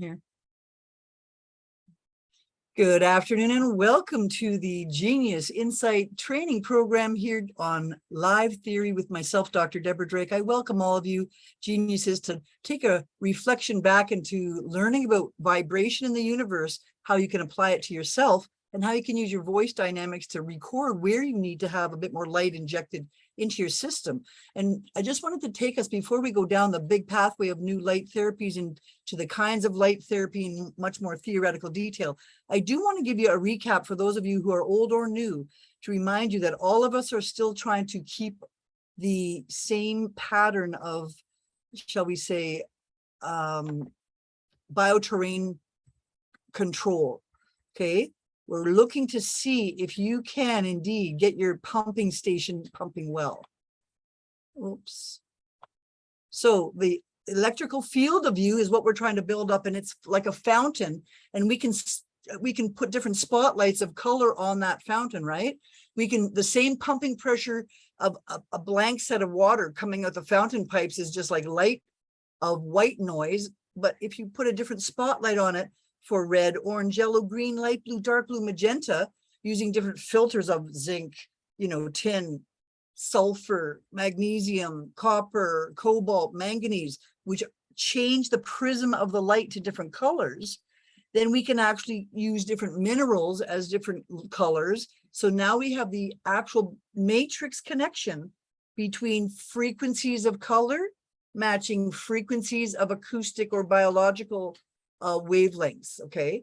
here. Good afternoon and welcome to the Genius Insight Training Program here on Live Theory with myself, Dr. Deborah Drake. I welcome all of you geniuses to take a reflection back into learning about vibration in the universe, how you can apply it to yourself, and how you can use your voice dynamics to record where you need to have a bit more light injected into your system. And I just wanted to take us, before we go down the big pathway of new light therapies and to the kinds of light therapy in much more theoretical detail, I do want to give you a recap for those of you who are old or new, to remind you that all of us are still trying to keep the same pattern of, shall we say, bioterrain control, okay? We're looking to see if you can indeed get your pumping station pumping well. Oops. So the electrical field of you is what we're trying to build up, and it's like a fountain, and we can put different spotlights of color on that fountain, right? The same pumping pressure of a blank set of water coming out the fountain pipes is just like light of white noise, but if you put a different spotlight on it, for red, orange, yellow, green, light blue, dark blue, magenta, using different filters of zinc, tin, sulfur, magnesium, copper, cobalt, manganese, which change the prism of the light to different colors, then we can actually use different minerals as different colors. So now we have the actual matrix connection between frequencies of color matching frequencies of acoustic or biological wavelengths, okay?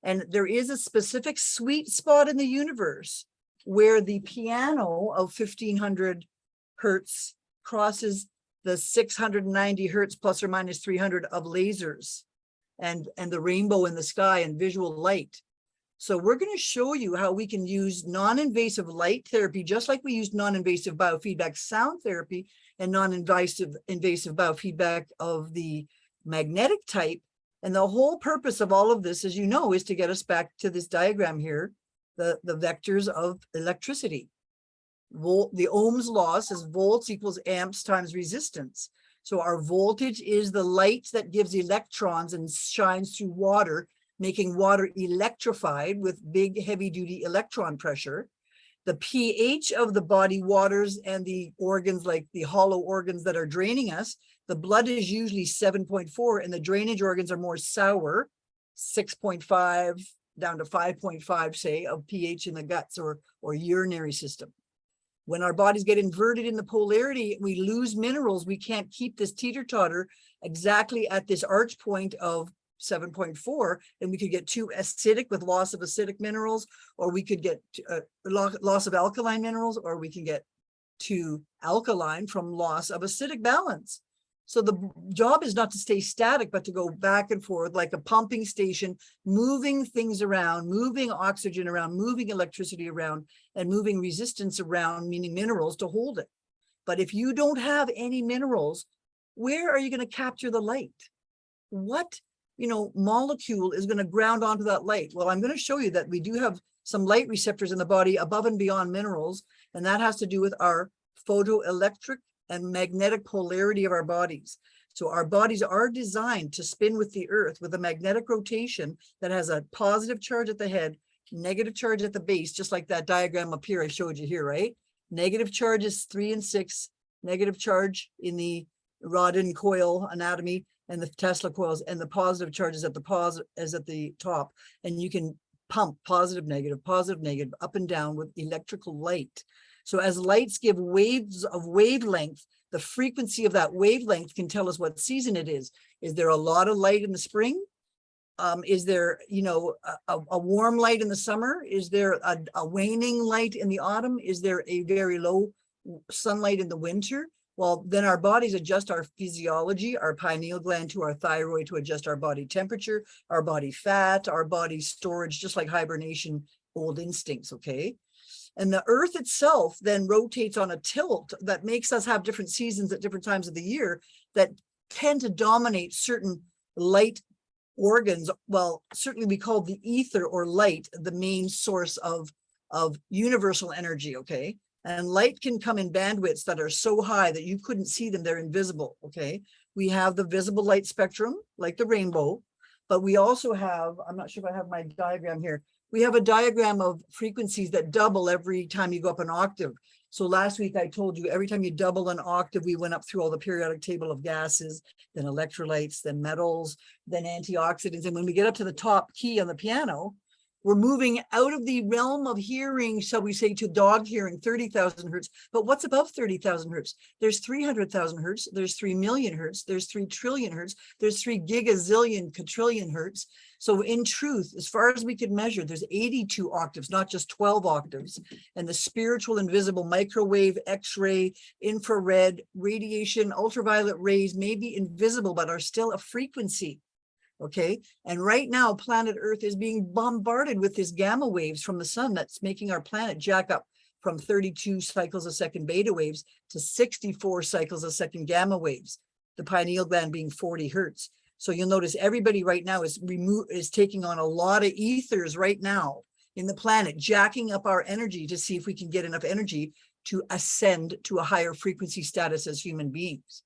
And there is a specific sweet spot in the universe where the piano of 1500 hertz crosses the 690 hertz plus or minus 300 of lasers and the rainbow in the sky and visual light. So we're going to show you how we can use non-invasive light therapy, just like we use non-invasive biofeedback sound therapy and non-invasive biofeedback of the magnetic type. And the whole purpose of all of this, as you know, is to get us back to this diagram here, the vectors of electricity. The Ohm's law says volts equals amps times resistance. So our voltage is the light that gives electrons and shines through water, making water electrified with big heavy-duty electron pressure. The pH of the body waters and the organs, like the hollow organs that are draining us, the blood is usually 7.4 and the drainage organs are more sour, 6.5 down to 5.5, say, of pH in the guts or urinary system. When our bodies get inverted in the polarity, we lose minerals. We can't keep this teeter-totter exactly at this arch point of 7.4, and we could get too acidic with loss of acidic minerals, or we could get loss of alkaline minerals, or we can get too alkaline from loss of acidic balance. So the job is not to stay static, but to go back and forth like a pumping station, moving things around, moving oxygen around, moving electricity around, and moving resistance around, meaning minerals, to hold it. But if you don't have any minerals, where are you going to capture the light? What molecule is going to ground onto that light? Well, I'm going to show you that we do have some light receptors in the body above and beyond minerals, and that has to do with our photoelectric and magnetic polarity of our bodies. So our bodies are designed to spin with the earth with a magnetic rotation that has a positive charge at the head, negative charge at the base, just like that diagram up here I showed you here, right? Negative charge is 3 and 6, negative charge in the rod and coil anatomy and the Tesla coils, and the positive charge is at the top. And you can pump positive, negative, up and down with electrical light. So as lights give waves of wavelength, the frequency of that wavelength can tell us what season it is. Is there a lot of light in the spring? Is there, a warm light in the summer? Is there a waning light in the autumn? Is there a very low sunlight in the winter? Well, then our bodies adjust our physiology, our pineal gland to our thyroid to adjust our body temperature, our body fat, our body storage, just like hibernation, old instincts, okay? And the earth itself then rotates on a tilt that makes us have different seasons at different times of the year that tend to dominate certain light organs. Well, certainly we call the ether or light the main source of universal energy, okay? And light can come in bandwidths that are so high that you couldn't see them, they're invisible, okay? We have the visible light spectrum, like the rainbow, But we also have, I'm not sure if I have my diagram here. We have a diagram of frequencies that double every time you go up an octave. So last week I told you every time you double an octave, we went up through all the periodic table of gases, then electrolytes, then metals, then antioxidants. And when we get up to the top key on the piano, we're moving out of the realm of hearing, shall we say, to dog hearing, 30,000 hertz. But what's above 30,000 hertz? There's 300,000 hertz. There's 3 million hertz. There's 3 trillion hertz. There's 3 gigazillion quadrillion hertz. So in truth, as far as we could measure, there's 82 octaves, not just 12 octaves. And the spiritual, invisible, microwave, X-ray, infrared, radiation, ultraviolet rays may be invisible, but are still a frequency. Okay. And right now, planet Earth is being bombarded with these gamma waves from the sun that's making our planet jack up from 32 cycles a second beta waves to 64 cycles a second gamma waves, the pineal gland being 40 hertz. So you'll notice everybody right now is taking on a lot of ethers right now in the planet, jacking up our energy to see if we can get enough energy to ascend to a higher frequency status as human beings.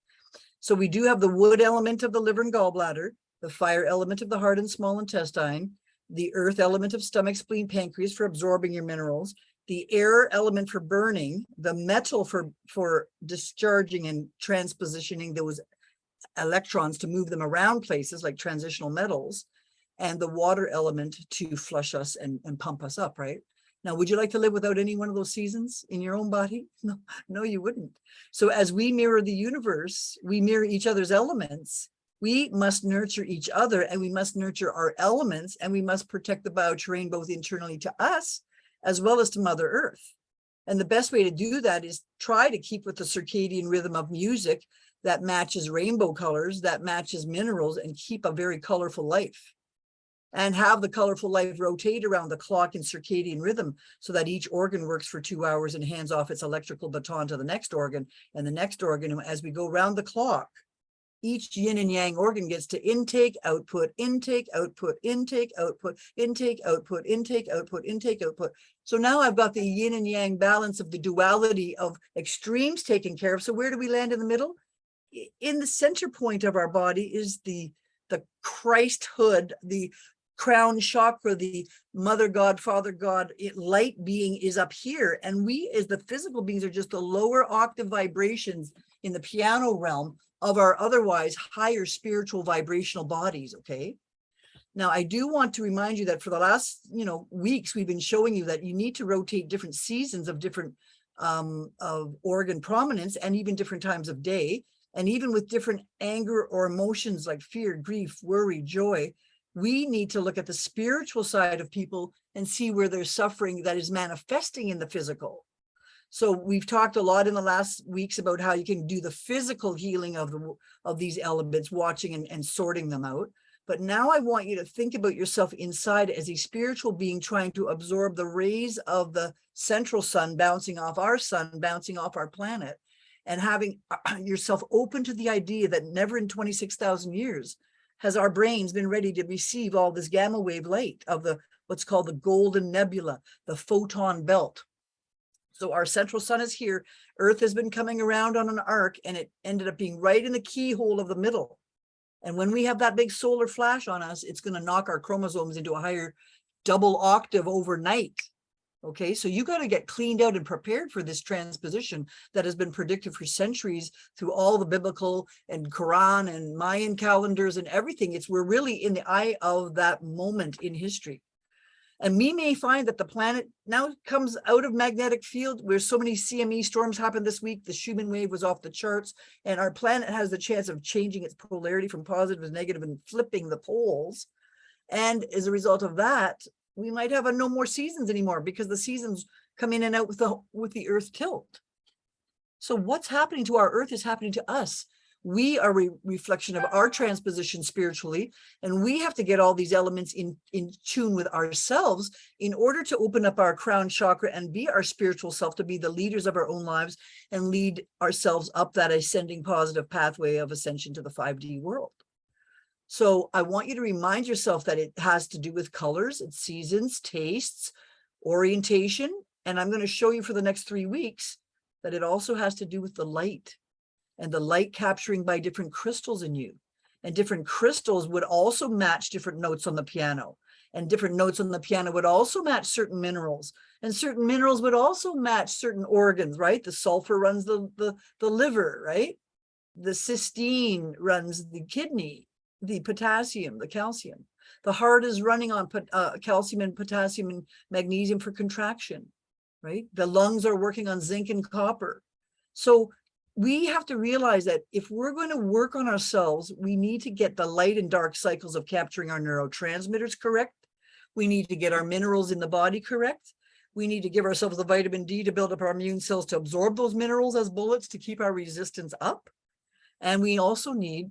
So we do have the wood element of the liver and gallbladder, the fire element of the heart and small intestine, the earth element of stomach, spleen, pancreas for absorbing your minerals, the air element for burning, the metal for discharging and transpositioning those electrons to move them around places like transitional metals, and the water element to flush us and pump us up, right? Now, would you like to live without any one of those seasons in your own body? No, you wouldn't. So as we mirror the universe, we mirror each other's elements. We must nurture each other, and we must nurture our elements, and we must protect the bioterrain both internally to us as well as to Mother Earth. And the best way to do that is try to keep with the circadian rhythm of music that matches rainbow colors, that matches minerals, and keep a very colorful life. And have the colorful life rotate around the clock in circadian rhythm so that each organ works for 2 hours and hands off its electrical baton to the next organ, and the next organ, as we go round the clock, each yin and yang organ gets to intake, output, intake, output, intake, output, intake, output, intake, output, intake, output. So now I've got the yin and yang balance of the duality of extremes taken care of. So where do we land in the middle? In the center point of our body is the Christhood, the crown chakra, the mother God, father God, light being is up here. And we as the physical beings are just the lower octave vibrations in the piano realm of our otherwise higher spiritual vibrational bodies, okay? Now, I do want to remind you that for the last, weeks, we've been showing you that you need to rotate different seasons of different of organ prominence and even different times of day, and even with different anger or emotions like fear, grief, worry, joy. We need to look at the spiritual side of people and see where there's suffering that is manifesting in the physical. So we've talked a lot in the last weeks about how you can do the physical healing of these elements, watching and sorting them out. But now I want you to think about yourself inside as a spiritual being trying to absorb the rays of the central sun, bouncing off our sun, bouncing off our planet, and having yourself open to the idea that never in 26,000 years has our brains been ready to receive all this gamma wave light of what's called the golden nebula, the photon belt. So our central sun is here. Earth has been coming around on an arc, and it ended up being right in the keyhole of the middle. And when we have that big solar flash on us, it's going to knock our chromosomes into a higher double octave overnight. Okay, so you got to get cleaned out and prepared for this transposition that has been predicted for centuries through all the biblical and Quran and Mayan calendars and everything. We're really in the eye of that moment in history. And we may find that the planet now comes out of magnetic field, where so many CME storms happened this week. The Schumann wave was off the charts, and our planet has the chance of changing its polarity from positive to negative and flipping the poles. And as a result of that, we might have no more seasons anymore, because the seasons come in and out with the Earth tilt. So what's happening to our Earth is happening to us. We are a reflection of our transposition spiritually, and we have to get all these elements in tune with ourselves in order to open up our crown chakra and be our spiritual self, to be the leaders of our own lives and lead ourselves up that ascending positive pathway of ascension to the 5D world. So I want you to remind yourself that it has to do with colors, its seasons, tastes, orientation, and I'm going to show you for the next 3 weeks that it also has to do with the light, and the light capturing by different crystals in you. And different crystals would also match different notes on the piano. And different notes on the piano would also match certain minerals. And certain minerals would also match certain organs, right? The sulfur runs the liver, right? The cysteine runs the kidney, the potassium, the calcium. The heart is running on calcium and potassium and magnesium for contraction, right? The lungs are working on zinc and copper. So we have to realize that if we're going to work on ourselves, we need to get the light and dark cycles of capturing our neurotransmitters correct. We need to get our minerals in the body correct. We need to give ourselves the vitamin D to build up our immune cells to absorb those minerals as bullets to keep our resistance up. And we also need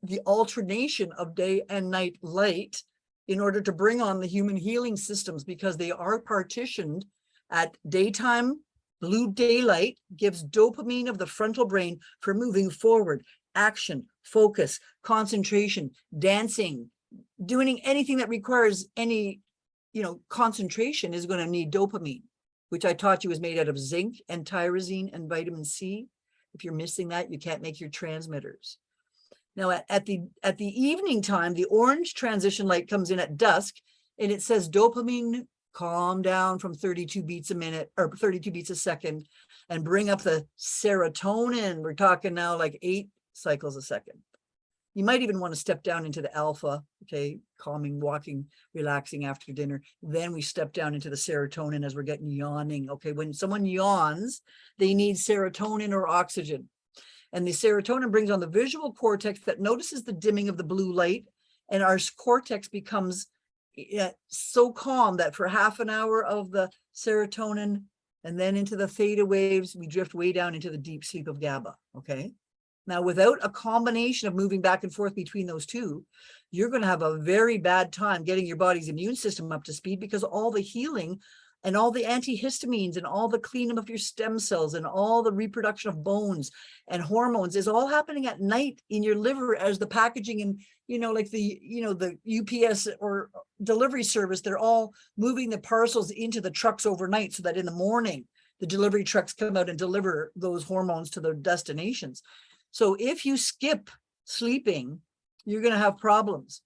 the alternation of day and night light in order to bring on the human healing systems, because they are partitioned at daytime. Blue daylight gives dopamine of the frontal brain for moving forward, action, focus, concentration, dancing, doing anything that requires any, concentration is going to need dopamine, which I taught you is made out of zinc and tyrosine and vitamin C. If you're missing that, you can't make your transmitters. Now, at the evening time, the orange transition light comes in at dusk, and it says dopamine, calm down from 32 beats a minute or 32 beats a second, and bring up the serotonin. We're talking now like 8 cycles a second. You might even want to step down into the alpha, okay, calming, walking, relaxing after dinner. Then we step down into the serotonin as we're getting yawning. Okay, when someone yawns, they need serotonin or oxygen. And the serotonin brings on the visual cortex that notices the dimming of the blue light, and our cortex becomes so calm that for half an hour of the serotonin and then into the theta waves, we drift way down into the deep sleep of GABA, okay? Now, without a combination of moving back and forth between those two, you're going to have a very bad time getting your body's immune system up to speed, because all the healing and all the antihistamines and all the cleanup of your stem cells and all the reproduction of bones and hormones is all happening at night in your liver as the packaging and, like the UPS or delivery service, they're all moving the parcels into the trucks overnight so that in the morning, the delivery trucks come out and deliver those hormones to their destinations. So if you skip sleeping, you're going to have problems.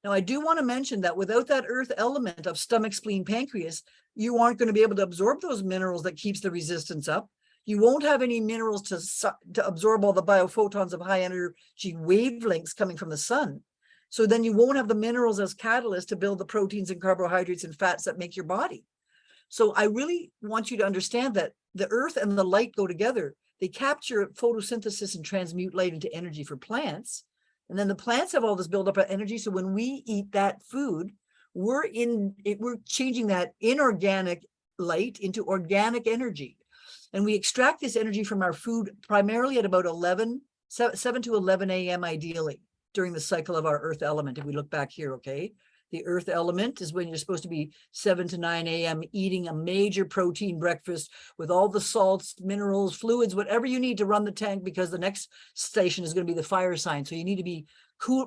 Now, I do want to mention that without that earth element of stomach, spleen, pancreas, you aren't going to be able to absorb those minerals that keeps the resistance up. You won't have any minerals to absorb all the biophotons of high energy wavelengths coming from the sun. So then you won't have the minerals as catalysts to build the proteins and carbohydrates and fats that make your body. So I really want you to understand that the earth and the light go together. They capture photosynthesis and transmute light into energy for plants. And then the plants have all this buildup of energy. So when we eat that food, we're changing that inorganic light into organic energy. And we extract this energy from our food primarily at about 7 to 11 a.m. ideally during the cycle of our earth element. If we look back here, okay, the earth element is when you're supposed to be 7 to 9 a.m. eating a major protein breakfast with all the salts, minerals, fluids, whatever you need to run the tank, because the next station is going to be the fire sign. So you need to be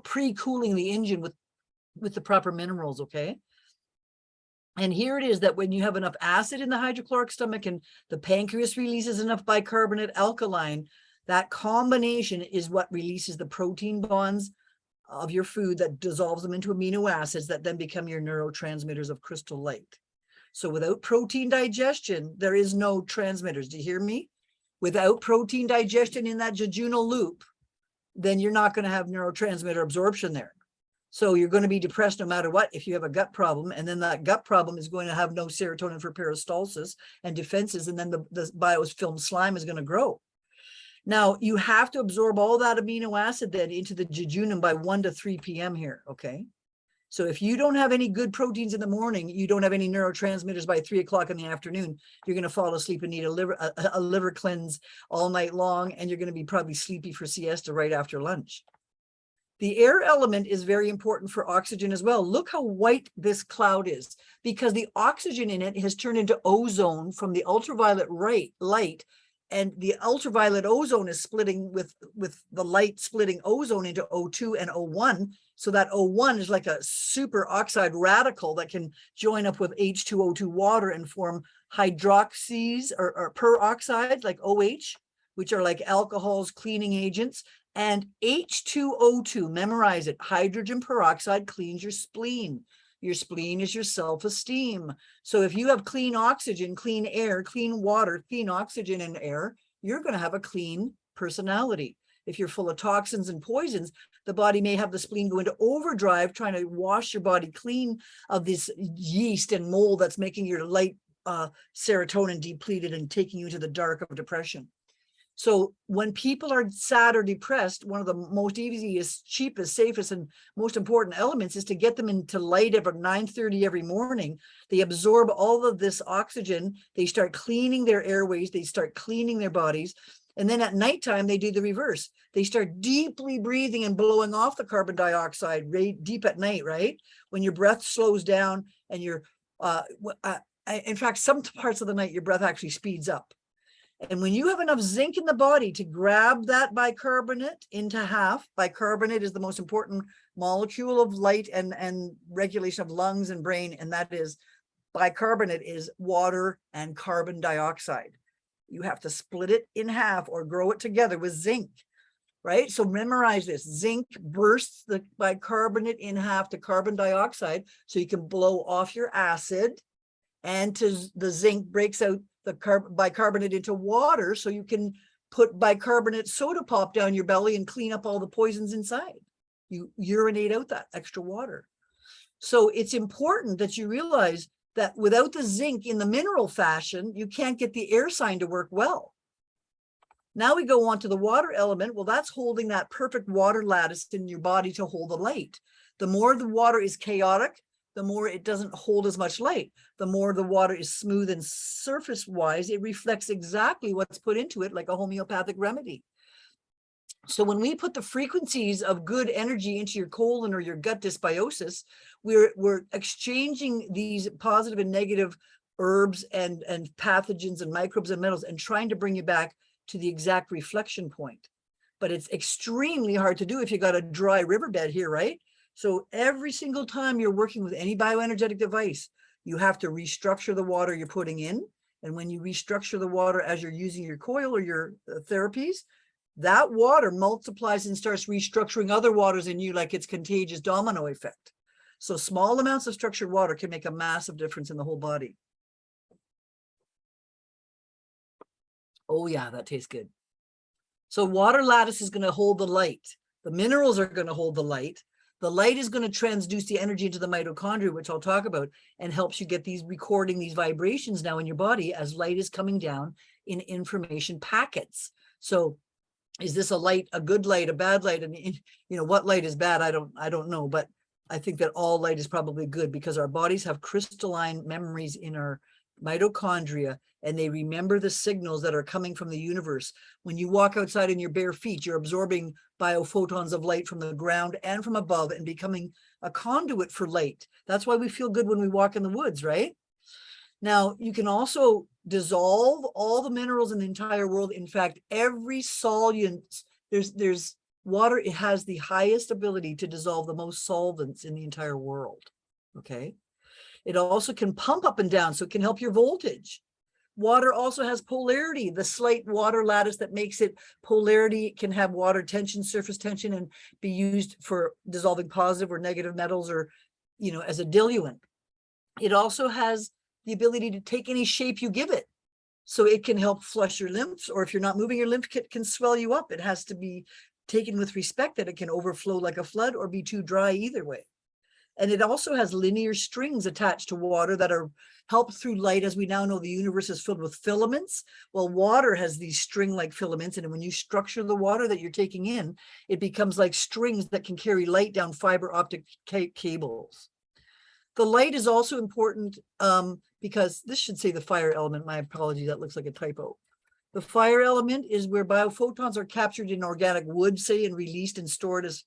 pre-cooling the engine with the proper minerals, okay? And here it is that when you have enough acid in the hydrochloric stomach and the pancreas releases enough bicarbonate alkaline, that combination is what releases the protein bonds of your food that dissolves them into amino acids that then become your neurotransmitters of crystal light. So without protein digestion, there is no transmitters. Do you hear me? Without protein digestion in that jejunal loop, then you're not going to have neurotransmitter absorption there. So you're going to be depressed no matter what if you have a gut problem, and then that gut problem is going to have no serotonin for peristalsis and defenses, and then the biofilm slime is going to grow. Now, you have to absorb all that amino acid then into the jejunum by 1 to 3 p.m. here, okay? So if you don't have any good proteins in the morning, you don't have any neurotransmitters by 3 o'clock in the afternoon, you're going to fall asleep and need a liver cleanse all night long, and you're going to be probably sleepy for siesta right after lunch. The air element is very important for oxygen as well. Look how white this cloud is, because the oxygen in it has turned into ozone from the ultraviolet light, and the ultraviolet ozone is splitting with the light splitting ozone into O2 and O1. So that O1 is like a super oxide radical that can join up with H2O2 water and form hydroxys or peroxides like OH, which are like alcohols, cleaning agents. And H2O2, memorize it. Hydrogen peroxide cleans your spleen. Your spleen is your self-esteem. So if you have clean oxygen, clean air, clean water, clean oxygen and air, you're going to have a clean personality. If you're full of toxins and poisons, the body may have the spleen go into overdrive, trying to wash your body clean of this yeast and mold that's making your light serotonin depleted and taking you to the dark of depression. So when people are sad or depressed, one of the most easiest, cheapest, safest, and most important elements is to get them into light at 9:30 every morning. They absorb all of this oxygen. They start cleaning their airways. They start cleaning their bodies. And then at nighttime, they do the reverse. They start deeply breathing and blowing off the carbon dioxide right deep at night, right? When your breath slows down and in fact, some parts of the night, your breath actually speeds up. And when you have enough zinc in the body to grab that bicarbonate into half, bicarbonate is the most important molecule of light and regulation of lungs and brain. And that is, bicarbonate is water and carbon dioxide. You have to split it in half or grow it together with zinc, right? So memorize this. Zinc bursts the bicarbonate in half to carbon dioxide so you can blow off your acid, and the zinc breaks out the bicarbonate into water so you can put bicarbonate soda pop down your belly and clean up all the poisons inside. You urinate out that extra water. So it's important that you realize that without the zinc in the mineral fashion, you can't get the air sign to work well. Now we go on to the water element. Well, that's holding that perfect water lattice in your body to hold the light. The more the water is chaotic, the more it doesn't hold as much light. The more the water is smooth and surface-wise, it reflects exactly what's put into it, like a homeopathic remedy. So when we put the frequencies of good energy into your colon or your gut dysbiosis, we're exchanging these positive and negative herbs and pathogens and microbes and metals and trying to bring you back to the exact reflection point. But it's extremely hard to do if you got a dry riverbed here, right? So every single time you're working with any bioenergetic device, you have to restructure the water you're putting in. And when you restructure the water as you're using your coil or your therapies, that water multiplies and starts restructuring other waters in you like it's contagious domino effect. So small amounts of structured water can make a massive difference in the whole body. Oh yeah, that tastes good. So water lattice is going to hold the light. The minerals are going to hold the light. The light is going to transduce the energy into the mitochondria, which I'll talk about, and helps you get these recording these vibrations now in your body as light is coming down in information packets. So is this a light, a good light, a bad light? And what light is bad? I don't know, but I think that all light is probably good because our bodies have crystalline memories in our mitochondria, and they remember the signals that are coming from the universe. When you walk outside in your bare feet, you're absorbing biophotons of light from the ground and from above and becoming a conduit for light. That's why we feel good when we walk in the woods, right? Now, you can also dissolve all the minerals in the entire world. In fact, every solvent, there's water, it has the highest ability to dissolve the most solvents in the entire world, okay? It also can pump up and down, so it can help your voltage. Water also has polarity, the slight water lattice that makes it polarity. It can have water tension, surface tension, and be used for dissolving positive or negative metals or, as a diluent. It also has the ability to take any shape you give it. So it can help flush your lymphs, or if you're not moving, your lymph can swell you up. It has to be taken with respect that it can overflow like a flood or be too dry either way. And it also has linear strings attached to water that are helped through light. As we now know, the universe is filled with filaments. Well, water has these string-like filaments, and when you structure the water that you're taking in, it becomes like strings that can carry light down fiber optic cables. The light is also important because this should say the fire element. My apologies, that looks like a typo. The fire element is where biophotons are captured in organic wood, say, and released and stored as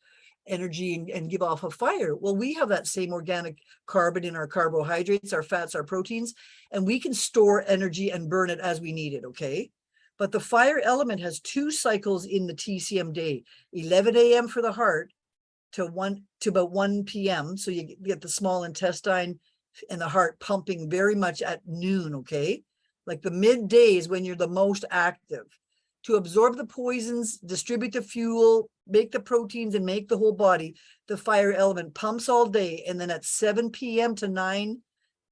energy and give off a fire. Well, we have that same organic carbon in our carbohydrates, our fats, our proteins, and we can store energy and burn it as we need it, okay? But the fire element has 2 cycles in the TCM day, 11 a.m. for the heart to about 1 p.m. So you get the small intestine and the heart pumping very much at noon, okay? Like the midday is when you're the most active. To absorb the poisons, distribute the fuel, make the proteins and make the whole body, the fire element pumps all day. And then at 7 p.m. to 9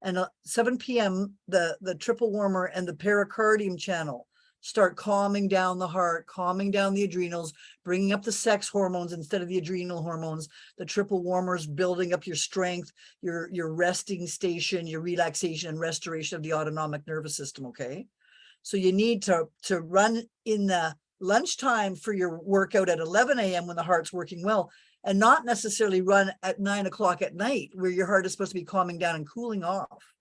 and 7 p.m., the triple warmer and the pericardium channel start calming down the heart, calming down the adrenals, bringing up the sex hormones instead of the adrenal hormones. The triple warmers building up your strength, your resting station, your relaxation and restoration of the autonomic nervous system, okay? So you need to run in the lunchtime for your workout at 11 a.m. when the heart's working well, and not necessarily run at 9 o'clock at night where your heart is supposed to be calming down and cooling off.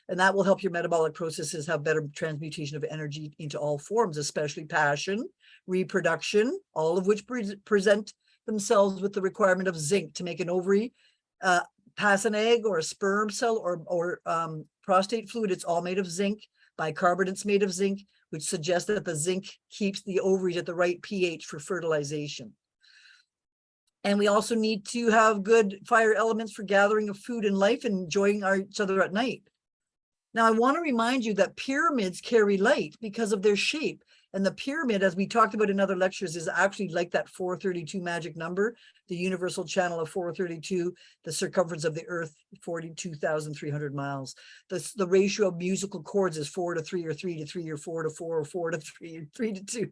And that will help your metabolic processes have better transmutation of energy into all forms, especially passion, reproduction, all of which present themselves with the requirement of zinc to make an ovary, pass an egg or a sperm cell or prostate fluid. It's all made of zinc. Bicarbonate's made of zinc, which suggests that the zinc keeps the ovaries at the right pH for fertilization. And we also need to have good fire elements for gathering of food and life and enjoying each other at night. Now, I want to remind you that pyramids carry light because of their shape. And the pyramid, as we talked about in other lectures, is actually like that 432 magic number, the universal channel of 432, the circumference of the earth, 42,300 miles. The ratio of musical chords is 4 to 3 or 3 to 3 or 4 to 4 or 4 to 3 and 3 to 2.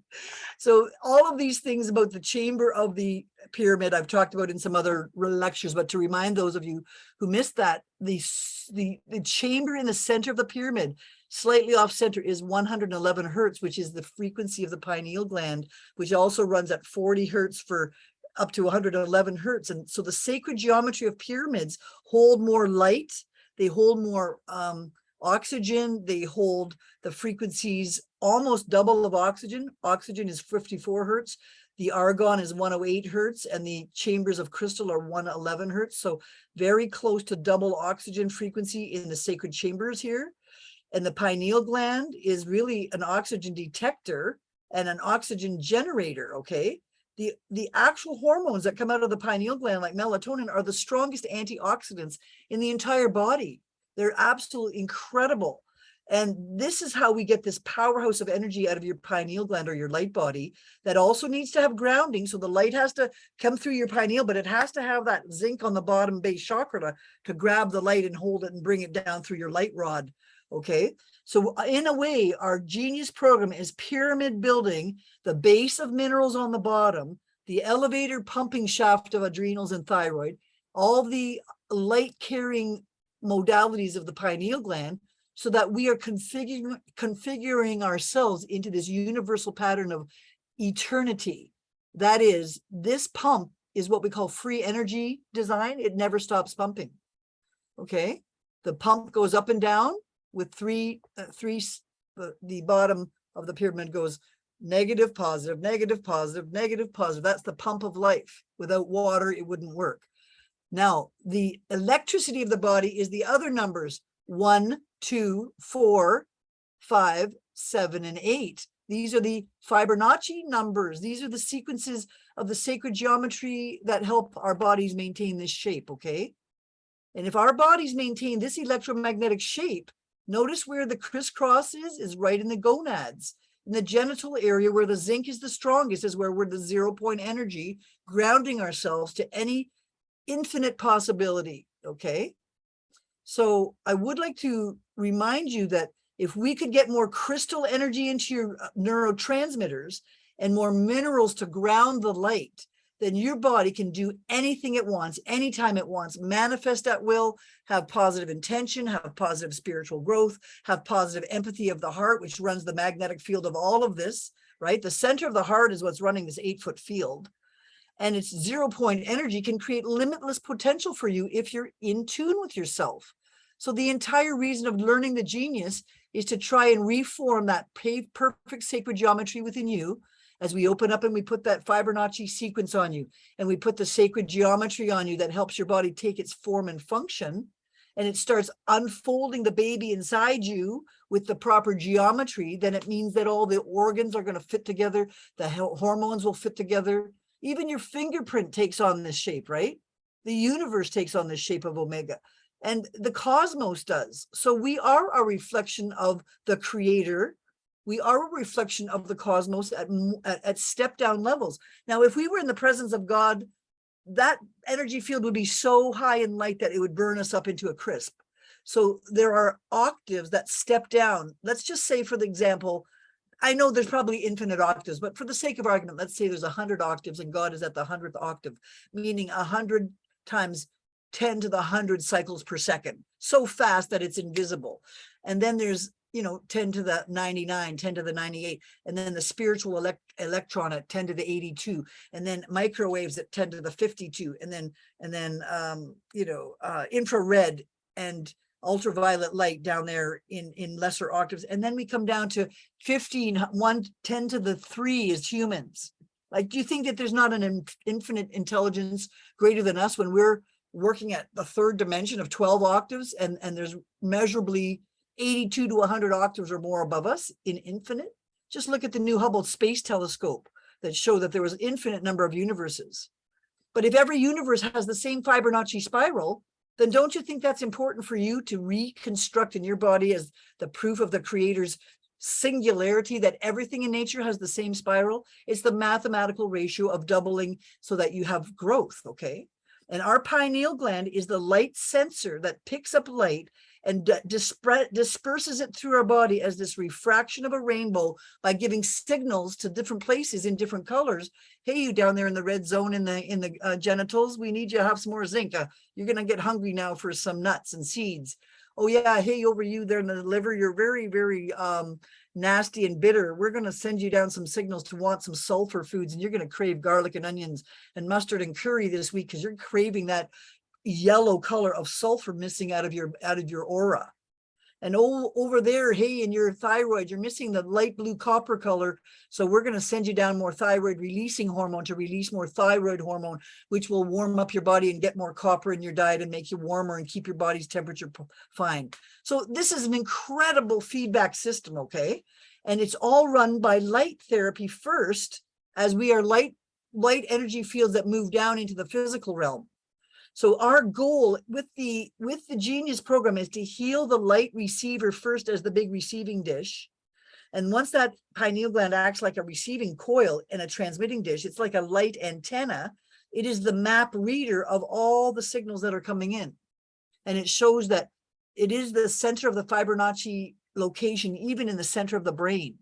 So all of these things about the chamber of the pyramid, I've talked about in some other lectures, but to remind those of you who missed that, the chamber in the center of the pyramid, slightly off center, is 111 hertz, which is the frequency of the pineal gland, which also runs at 40 hertz for up to 111 hertz. And so the sacred geometry of pyramids hold more light, they hold more oxygen, they hold the frequencies almost double of oxygen. Oxygen is 54 hertz. The argon is 108 hertz, and the chambers of crystal are 111 hertz. So very close to double oxygen frequency in the sacred chambers here. And the pineal gland is really an oxygen detector and an oxygen generator, okay? The actual hormones that come out of the pineal gland, like melatonin, are the strongest antioxidants in the entire body. They're absolutely incredible. And this is how we get this powerhouse of energy out of your pineal gland or your light body that also needs to have grounding. So the light has to come through your pineal, but it has to have that zinc on the bottom base chakra to grab the light and hold it and bring it down through your light rod. Okay, so in a way, our genius program is pyramid building, the base of minerals on the bottom, the elevator pumping shaft of adrenals and thyroid, all the light carrying modalities of the pineal gland, so that we are configuring ourselves into this universal pattern of eternity. That is, this pump is what we call free energy design. It never stops pumping. Okay, the pump goes up and down with the bottom of the pyramid goes negative, positive, negative, positive, negative, positive. That's the pump of life. Without water, it wouldn't work. Now, the electricity of the body is the other numbers, 1, 2, 4, 5, 7, and 8. These are the Fibonacci numbers. These are the sequences of the sacred geometry that help our bodies maintain this shape, okay? And if our bodies maintain this electromagnetic shape, notice where the crisscross is right in the gonads. In the genital area where the zinc is the strongest is where we're the 0 point energy, grounding ourselves to any infinite possibility, okay? So I would like to remind you that if we could get more crystal energy into your neurotransmitters and more minerals to ground the light, then your body can do anything it wants, anytime it wants, manifest at will, have positive intention, have positive spiritual growth, have positive empathy of the heart, which runs the magnetic field of all of this, right? The center of the heart is what's running this 8-foot field. And its 0 point energy can create limitless potential for you if you're in tune with yourself. So the entire reason of learning the genius is to try and reform that perfect sacred geometry within you. As we open up and we put that Fibonacci sequence on you, and we put the sacred geometry on you that helps your body take its form and function, and it starts unfolding the baby inside you with the proper geometry, then it means that all the organs are going to fit together, the hormones will fit together. Even your fingerprint takes on this shape, right? The universe takes on this shape of Omega, and the cosmos does. So we are a reflection of the creator. We are a reflection of the cosmos at step down levels. Now, if we were in the presence of God, that energy field would be so high in light that it would burn us up into a crisp. So there are octaves that step down. Let's just say, for the example, I know there's probably infinite octaves, but for the sake of argument, let's say there's 100 octaves and God is at the 100th octave, meaning 100 times 10 to the 100 cycles per second, so fast that it's invisible. And then there's, 10 to the 99, 10 to the 98, and then the spiritual electron at 10 to the 82, and then microwaves at 10 to the 52, and then infrared and ultraviolet light down there in lesser octaves. And then we come down to 10 to the 3 is humans. Like, do you think that there's not an infinite intelligence greater than us when we're working at the third dimension of 12 octaves, and there's measurably 82 to 100 octaves or more above us in infinite? Just look at the new Hubble Space Telescope that showed that there was an infinite number of universes. But if every universe has the same Fibonacci spiral, then don't you think that's important for you to reconstruct in your body as the proof of the Creator's singularity, that everything in nature has the same spiral? It's the mathematical ratio of doubling so that you have growth, okay? And our pineal gland is the light sensor that picks up light and disperses it through our body as this refraction of a rainbow by giving signals to different places in different colors. Hey, you down there in the red zone in the genitals, we need you to have some more zinc. You're going to get hungry now for some nuts and seeds. Oh yeah, hey, over you there in the liver, you're very, very nasty and bitter. We're going to send you down some signals to want some sulfur foods, and you're going to crave garlic and onions and mustard and curry this week because you're craving that yellow color of sulfur missing out of your aura. And over there, hey, in your thyroid, you're missing the light blue copper color. So we're going to send you down more thyroid releasing hormone to release more thyroid hormone, which will warm up your body and get more copper in your diet and make you warmer and keep your body's temperature fine. So this is an incredible feedback system, okay? And it's all run by light therapy first, as we are light energy fields that move down into the physical realm. So our goal with the Genius program is to heal the light receiver first as the big receiving dish. And once that pineal gland acts like a receiving coil and a transmitting dish, it's like a light antenna. It is the map reader of all the signals that are coming in. And it shows that it is the center of the Fibonacci location, even in the center of the brain.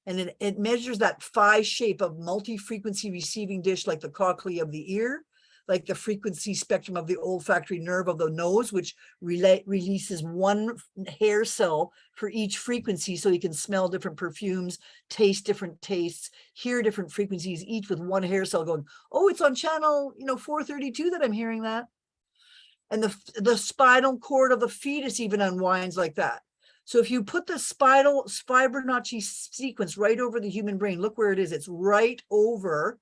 And it measures that phi shape of multi-frequency receiving dish, like the cochlea of the ear, like the frequency spectrum of the olfactory nerve of the nose, which releases one hair cell for each frequency, so you can smell different perfumes, taste different tastes, hear different frequencies, each with one hair cell going, oh, it's on channel 432 that I'm hearing that. And the spinal cord of the fetus even unwinds like that. So if you put the Fibonacci sequence right over the human brain, look where it is. It's right over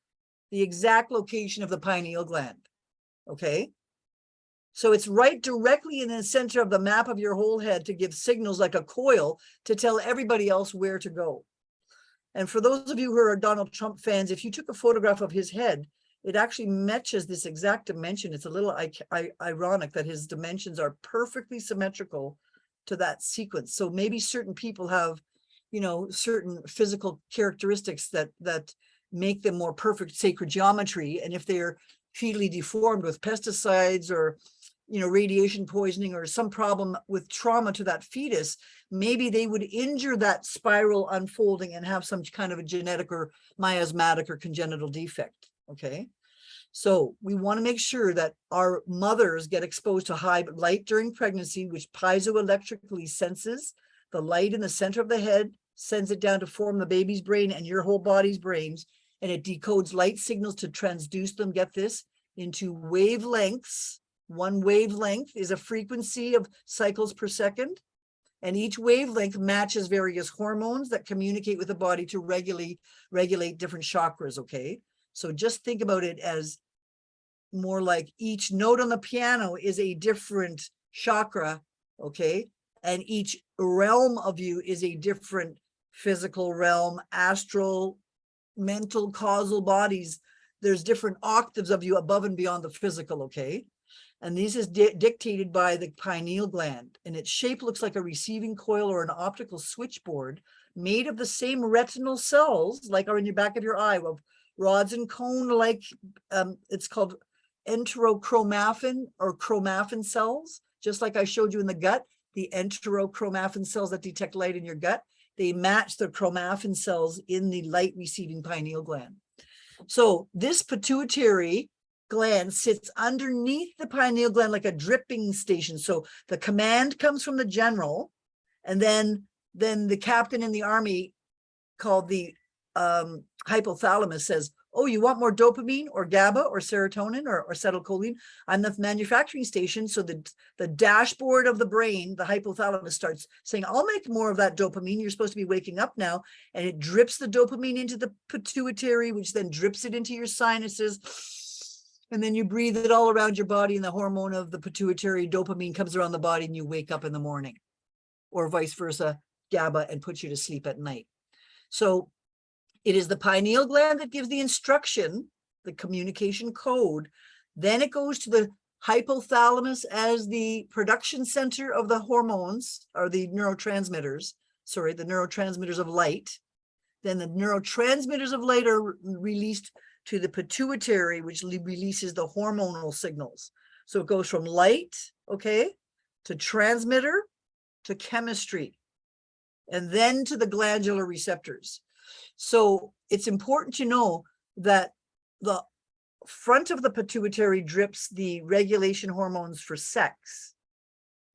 the exact location of the pineal gland, okay? So it's right directly in the center of the map of your whole head to give signals like a coil to tell everybody else where to go. And for those of you who are Donald Trump fans, if you took a photograph of his head, it actually matches this exact dimension. It's a little ironic that his dimensions are perfectly symmetrical to that sequence. So maybe certain people have, certain physical characteristics that make them more perfect sacred geometry. And if they're fetally deformed with pesticides or, radiation poisoning or some problem with trauma to that fetus, maybe they would injure that spiral unfolding and have some kind of a genetic or miasmatic or congenital defect, okay? So we want to make sure that our mothers get exposed to high light during pregnancy, which piezoelectrically senses the light in the center of the head, sends it down to form the baby's brain and your whole body's brains, and it decodes light signals to transduce them, get this, into wavelengths. One wavelength is a frequency of cycles per second, and each wavelength matches various hormones that communicate with the body to regulate different chakras, okay? So just think about it as more like each note on the piano is a different chakra, okay? And each realm of you is a different physical realm, astral, mental, causal bodies. There's different octaves of you above and beyond the physical, okay? And this is dictated by the pineal gland, and its shape looks like a receiving coil or an optical switchboard made of the same retinal cells, like are in your back of your eye, of rods and cone, like it's called enterochromaffin or chromaffin cells, just like I showed you in the gut, the enterochromaffin cells that detect light in your gut, they match the chromaffin cells in the light receiving pineal gland. So this pituitary gland sits underneath the pineal gland like a dripping station. So the command comes from the general, and then the captain in the army called the hypothalamus says, oh, you want more dopamine or GABA or serotonin or acetylcholine? I'm the manufacturing station. So the dashboard of the brain, the hypothalamus starts saying, I'll make more of that dopamine. You're supposed to be waking up now. And it drips the dopamine into the pituitary, which then drips it into your sinuses. And then you breathe it all around your body, and the hormone of the pituitary dopamine comes around the body and you wake up in the morning, or vice versa, GABA, and puts you to sleep at night. So it is the pineal gland that gives the instruction, the communication code. Then it goes to the hypothalamus as the production center of the hormones, or the neurotransmitters, the neurotransmitters of light. Then the neurotransmitters of light are released to the pituitary, which releases the hormonal signals. So it goes from light, okay, to transmitter, to chemistry, and then to the glandular receptors. So it's important to know that the front of the pituitary drips the regulation hormones for sex,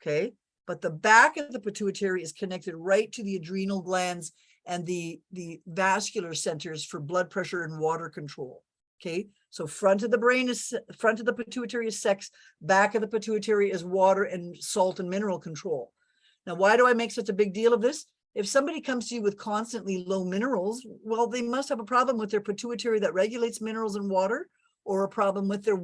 okay? But the back of the pituitary is connected right to the adrenal glands and the vascular centers for blood pressure and water control, okay? So front of the pituitary is sex, back of the pituitary is water and salt and mineral control. Now, why do I make such a big deal of this? If somebody comes to you with constantly low minerals, well, they must have a problem with their pituitary that regulates minerals and water, or a problem with their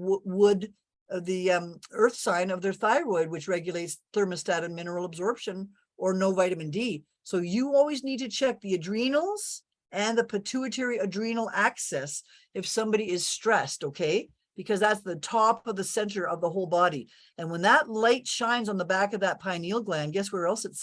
earth sign of their thyroid, which regulates thermostat and mineral absorption, or no vitamin D. So you always need to check the adrenals and the pituitary adrenal axis if somebody is stressed, okay? Because that's the top of the center of the whole body. And when that light shines on the back of that pineal gland, guess where else it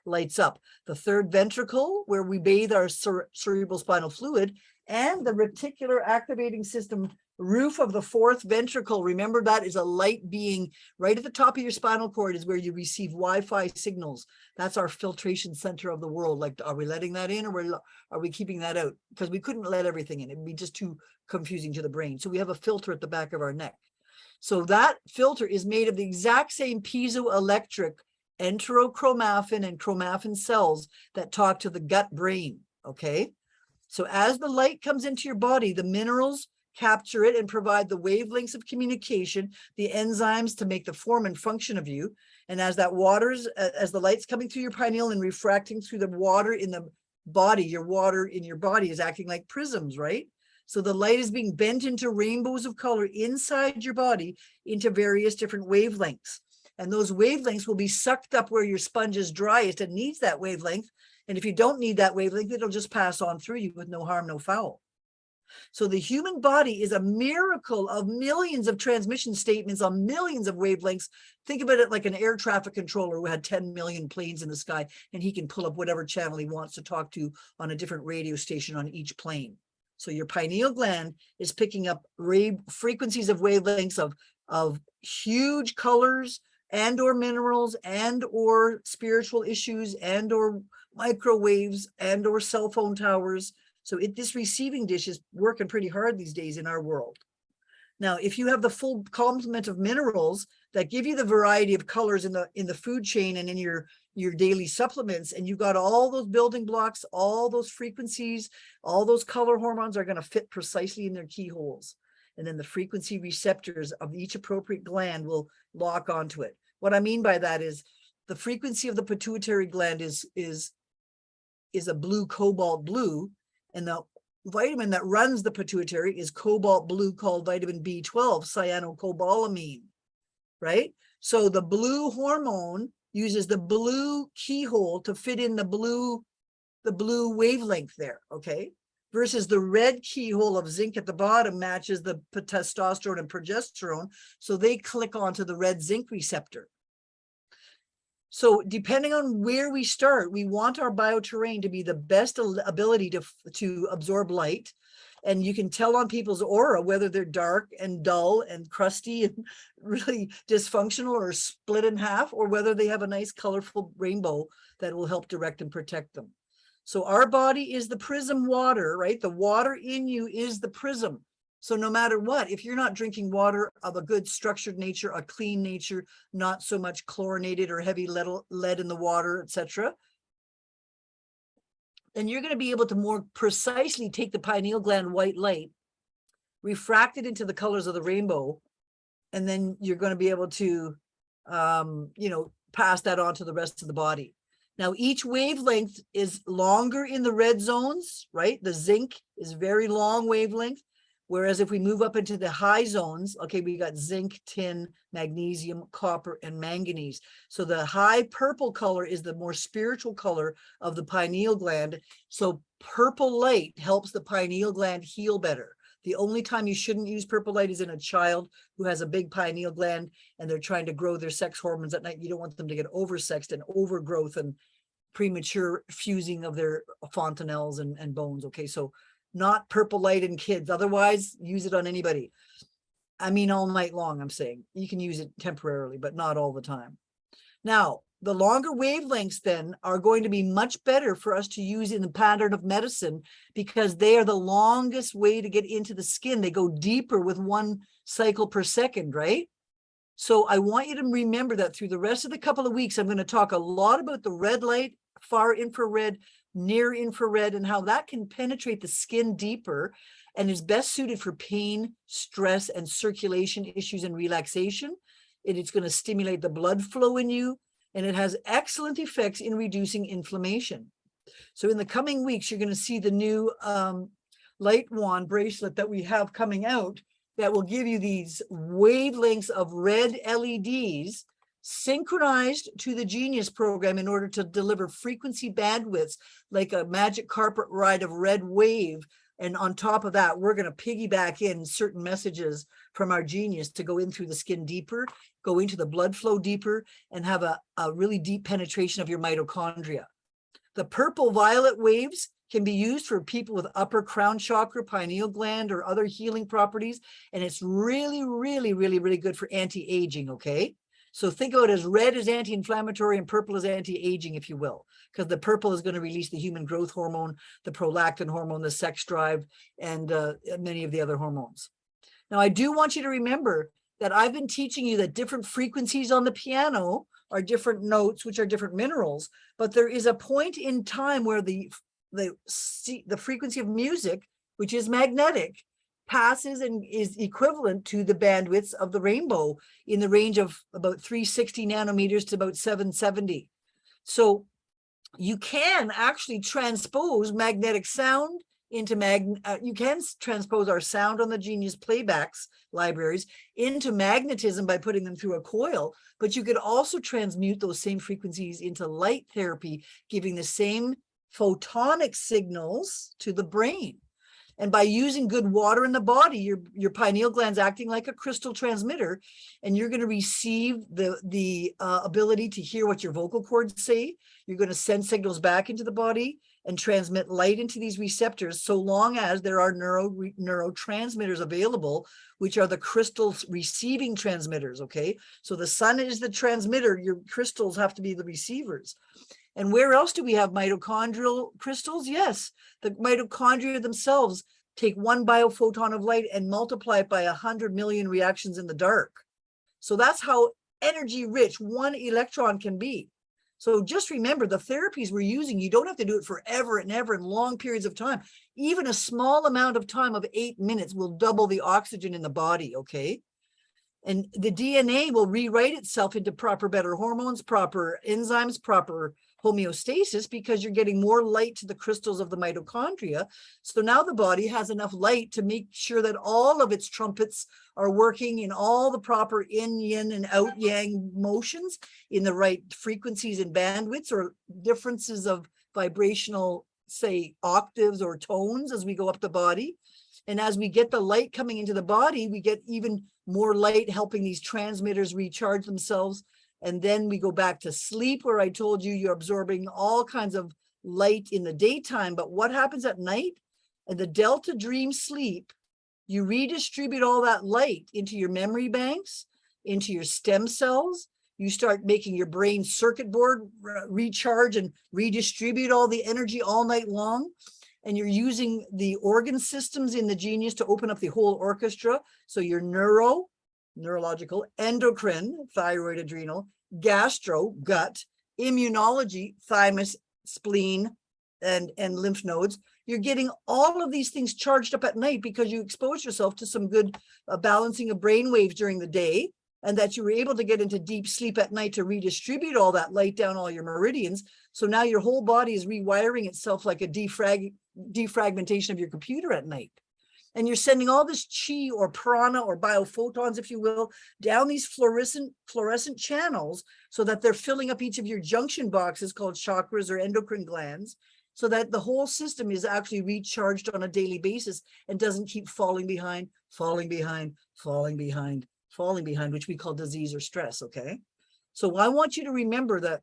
lights up? The third ventricle, where we bathe our cerebral spinal fluid, and the reticular activating system roof of the fourth ventricle. Remember, that is a light being right at the top of your spinal cord, is where you receive Wi-Fi signals. That's our filtration center of the world. Like, are we letting that in, or are we keeping that out? Because we couldn't let everything in. It'd be just too confusing to the brain. So we have a filter at the back of our neck. So that filter is made of the exact same piezoelectric enterochromaffin and chromaffin cells that talk to the gut brain, okay? So as the light comes into your body, the minerals capture it and provide the wavelengths of communication, the enzymes to make the form and function of you. And as the light's coming through your pineal and refracting through the water in the body, your water in your body is acting like prisms, right? So the light is being bent into rainbows of color inside your body into various different wavelengths. And those wavelengths will be sucked up where your sponge is driest and needs that wavelength. And if you don't need that wavelength, it'll just pass on through you with no harm, no foul. So the human body is a miracle of millions of transmission statements on millions of wavelengths. Think about it like an air traffic controller who had 10 million planes in the sky, and he can pull up whatever channel he wants to talk to on a different radio station on each plane. So your pineal gland is picking up frequencies of wavelengths of huge colors and or minerals and or spiritual issues and or microwaves and or cell phone towers. So this receiving dish is working pretty hard these days in our world. Now, if you have the full complement of minerals that give you the variety of colors in the food chain and in your daily supplements, and you've got all those building blocks, all those frequencies, all those color hormones are going to fit precisely in their keyholes. And then the frequency receptors of each appropriate gland will lock onto it. What I mean by that is the frequency of the pituitary gland is a blue, cobalt blue, and the vitamin that runs the pituitary is cobalt blue, called vitamin B12, cyanocobalamin, right? So the blue hormone uses the blue keyhole to fit in the blue wavelength there, okay? Versus the red keyhole of zinc at the bottom matches the testosterone and progesterone, so they click onto the red zinc receptor. So depending on where we start, we want our bioterrain to be the best ability to absorb light. And you can tell on people's aura whether they're dark and dull and crusty and really dysfunctional or split in half, or whether they have a nice colorful rainbow that will help direct and protect them. So our body is the prism water, right? The water in you is the prism. So no matter what, if you're not drinking water of a good structured nature, a clean nature, not so much chlorinated or heavy lead in the water, etc., then you're going to be able to more precisely take the pineal gland white light, refract it into the colors of the rainbow, and then you're going to be able to, pass that on to the rest of the body. Now, each wavelength is longer in the red zones, right? The zinc is very long wavelength. Whereas if we move up into the high zones, okay, we got zinc, tin, magnesium, copper, and manganese. So the high purple color is the more spiritual color of the pineal gland. So purple light helps the pineal gland heal better. The only time you shouldn't use purple light is in a child who has a big pineal gland and they're trying to grow their sex hormones at night. You don't want them to get oversexed and overgrowth and premature fusing of their fontanelles and bones. Okay, so not purple light in kids. Otherwise, use it on anybody. I mean, all night long, I'm saying. You can use it temporarily, but not all the time. Now, the longer wavelengths then are going to be much better for us to use in the pattern of medicine because they are the longest way to get into the skin. They go deeper with 1 cycle per second, right? So I want you to remember that through the rest of the couple of weeks, I'm going to talk a lot about the red light, far infrared, near infrared, and how that can penetrate the skin deeper and is best suited for pain, stress, and circulation issues and relaxation. It's going to stimulate the blood flow in you, and it has excellent effects in reducing inflammation. So in the coming weeks, you're going to see the new light wand bracelet that we have coming out that will give you these wavelengths of red LEDs synchronized to the Genius program in order to deliver frequency bandwidths like a magic carpet ride of red wave. And on top of that, we're going to piggyback in certain messages from our Genius to go in through the skin deeper, go into the blood flow deeper, and have a really deep penetration of your mitochondria. The purple violet waves can be used for people with upper crown chakra, pineal gland, or other healing properties. And it's really, really, really, really good for anti-aging, okay? So think of it as red is anti-inflammatory and purple is anti-aging, if you will, because the purple is going to release the human growth hormone, the prolactin hormone, the sex drive, and many of the other hormones. Now, I do want you to remember that I've been teaching you that different frequencies on the piano are different notes, which are different minerals, but there is a point in time where the frequency of music, which is magnetic, passes and is equivalent to the bandwidths of the rainbow in the range of about 360 nanometers to about 770. So you can actually transpose magnetic sound into you can transpose our sound on the Genius playbacks libraries into magnetism by putting them through a coil, but you could also transmute those same frequencies into light therapy, giving the same photonic signals to the brain. And by using good water in the body, your pineal gland's acting like a crystal transmitter, and you're going to receive the ability to hear what your vocal cords say. You're going to send signals back into the body and transmit light into these receptors, so long as there are neurotransmitters available, which are the crystals receiving transmitters, okay? So the sun is the transmitter, your crystals have to be the receivers. And where else do we have mitochondrial crystals? Yes, the mitochondria themselves take 1 biophoton of light and multiply it by 100 million reactions in the dark. So that's how energy rich 1 electron can be. So just remember, the therapies we're using, you don't have to do it forever and ever in long periods of time. Even a small amount of time of 8 minutes will double the oxygen in the body, okay? And the DNA will rewrite itself into proper, better hormones, proper enzymes, proper homeostasis, because you're getting more light to the crystals of the mitochondria. So now the body has enough light to make sure that all of its trumpets are working in all the proper in, yin, and out yang motions in the right frequencies and bandwidths, or differences of vibrational, say, octaves or tones as we go up the body. And as we get the light coming into the body, we get even more light helping these transmitters recharge themselves, And then we go back to sleep, where I told you you're absorbing all kinds of light in the daytime. But what happens at night? In the delta dream sleep, you redistribute all that light into your memory banks, into your stem cells. You start making your brain circuit board recharge and redistribute all the energy all night long. And you're using the organ systems in the genius to open up the whole orchestra. So your neurological, endocrine, thyroid, adrenal, gastro, gut, immunology, thymus, spleen, and lymph nodes. You're getting all of these things charged up at night because you expose yourself to some good balancing of brain waves during the day, and that you were able to get into deep sleep at night to redistribute all that light down all your meridians. So now your whole body is rewiring itself like a defragmentation of your computer at night. And you're sending all this chi or prana or biophotons, if you will, down these fluorescent channels so that they're filling up each of your junction boxes called chakras or endocrine glands, so that the whole system is actually recharged on a daily basis and doesn't keep falling behind, which we call disease or stress, okay? So I want you to remember that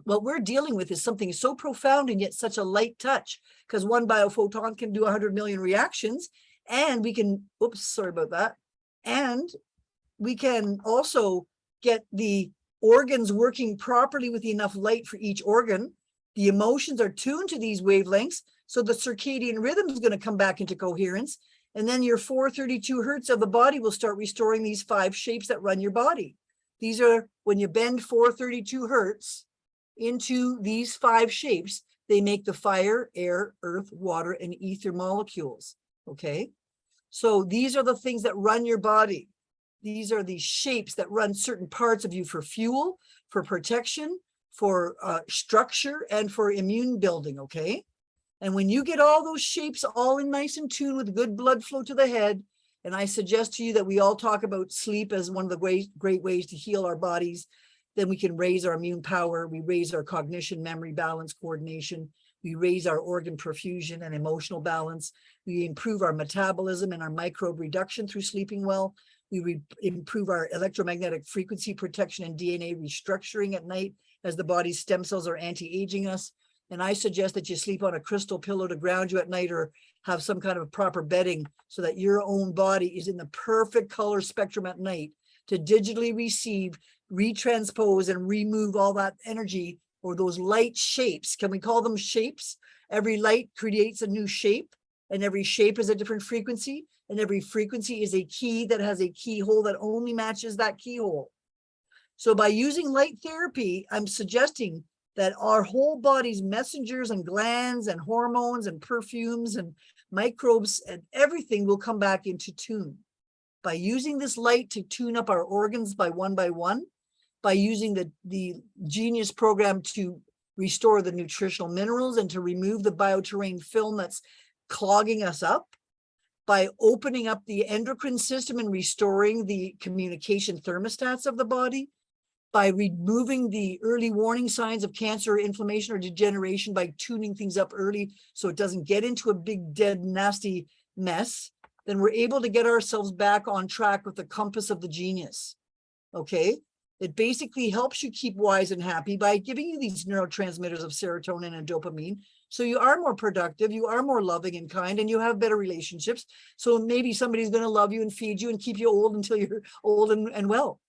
what we're dealing with is something so profound and yet such a light touch, because one biophoton can do 100 million reactions, and we can, oops, sorry about that. And we can also get the organs working properly with enough light for each organ. The emotions are tuned to these wavelengths, so the circadian rhythm is going to come back into coherence. And then your 432 hertz of the body will start restoring these 5 shapes that run your body. These are, when you bend 432 hertz into these 5 shapes, they make the fire, air, earth, water, and ether molecules, okay? So these are the things that run your body. These are the shapes that run certain parts of you for fuel, for protection, for structure, and for immune building, okay? And when you get all those shapes all in nice and tune with good blood flow to the head, and I suggest to you that we all talk about sleep as one of the great ways to heal our bodies, then we can raise our immune power, we raise our cognition, memory, balance, coordination, we raise our organ perfusion and emotional balance, we improve our metabolism and our microbe reduction through sleeping well, we improve our electromagnetic frequency protection and DNA restructuring at night as the body's stem cells are anti-aging us. And I suggest that you sleep on a crystal pillow to ground you at night, or have some kind of proper bedding so that your own body is in the perfect color spectrum at night to digitally receive, retranspose, and remove all that energy or those light shapes. Can we call them shapes? Every light creates a new shape, and every shape is a different frequency, and every frequency is a key that has a keyhole that only matches that keyhole. So by using light therapy, I'm suggesting that our whole body's messengers and glands and hormones and perfumes and microbes and everything will come back into tune. By using this light to tune up our organs by one, by using the Genius program to restore the nutritional minerals and to remove the bioterrain film that's clogging us up, by opening up the endocrine system and restoring the communication thermostats of the body, by removing the early warning signs of cancer, inflammation, or degeneration, by tuning things up early so it doesn't get into a big, dead, nasty mess, then we're able to get ourselves back on track with the compass of the genius, okay? It basically helps you keep wise and happy by giving you these neurotransmitters of serotonin and dopamine, so you are more productive, you are more loving and kind, and you have better relationships. So maybe somebody's going to love you and feed you and keep you old until you're old and well.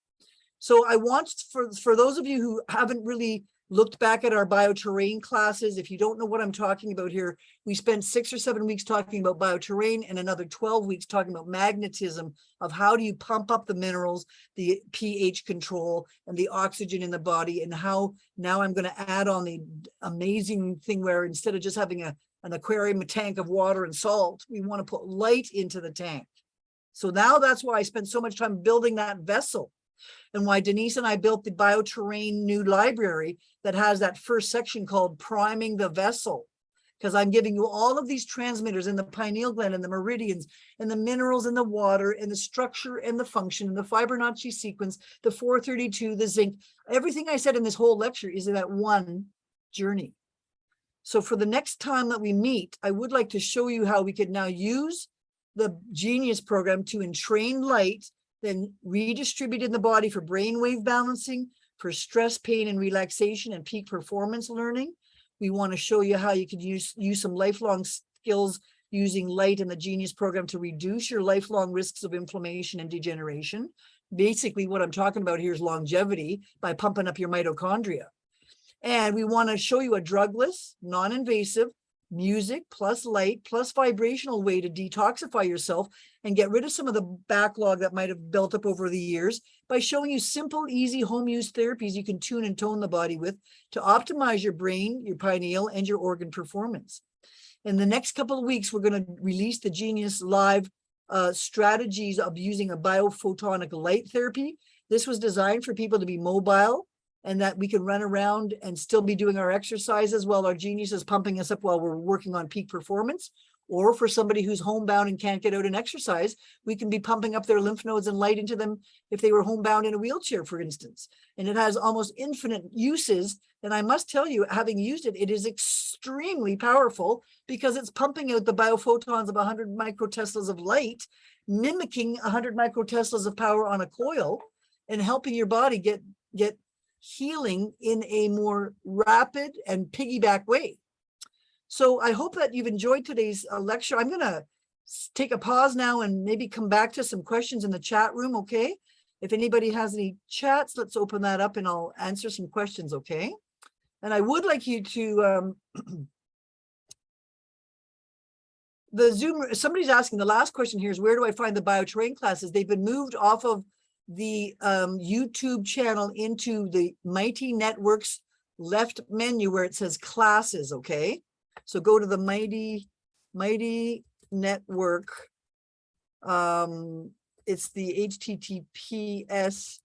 So I want, for those of you who haven't really looked back at our bioterrain classes, if you don't know what I'm talking about here, we spent 6 or 7 weeks talking about bioterrain and another 12 weeks talking about magnetism, of how do you pump up the minerals, the pH control, and the oxygen in the body, and how now I'm going to add on the amazing thing where instead of just having an aquarium, a tank of water and salt, we want to put light into the tank. So now that's why I spent so much time building that vessel, and why Denise and I built the bioterrain new library that has that first section called Priming the Vessel, because I'm giving you all of these transmitters in the pineal gland and the meridians and the minerals in the water and the structure and the function and the Fibonacci sequence, the 432, the zinc. Everything I said in this whole lecture is in that one journey. So for the next time that we meet, I would like to show you how we could now use the Genius program to entrain light, then redistribute in the body for brainwave balancing, for stress, pain, and relaxation and peak performance learning. We want to show you how you could use some lifelong skills using light and the Genius program to reduce your lifelong risks of inflammation and degeneration. Basically, what I'm talking about here is longevity by pumping up your mitochondria. And we want to show you a drugless, non-invasive, music plus light plus vibrational way to detoxify yourself and get rid of some of the backlog that might have built up over the years by showing you simple, easy home use therapies you can tune and tone the body with to optimize your brain, your pineal, and your organ performance. In the next couple of weeks, we're going to release the Genius Live strategies of using a biophotonic light therapy. This was designed for people to be mobile and that we can run around and still be doing our exercises while our Genius is pumping us up while we're working on peak performance. Or for somebody who's homebound and can't get out and exercise, we can be pumping up their lymph nodes and light into them if they were homebound in a wheelchair, for instance. And it has almost infinite uses. And I must tell you, having used it, it is extremely powerful because it's pumping out the biophotons of 100 microteslas of light, mimicking 100 microteslas of power on a coil and helping your body get healing in a more rapid and piggyback way. So I hope that you've enjoyed today's lecture. I'm going to take a pause now and maybe come back to some questions in the chat room, okay? If anybody has any chats, let's open that up and I'll answer some questions, okay? And I would like you to, the Zoom, somebody's asking, the last question here is, where do I find the bioterrain classes? They've been moved off of the YouTube channel into the Mighty Networks left menu where it says classes, okay? So go to the Mighty Network. It's the HTTPS.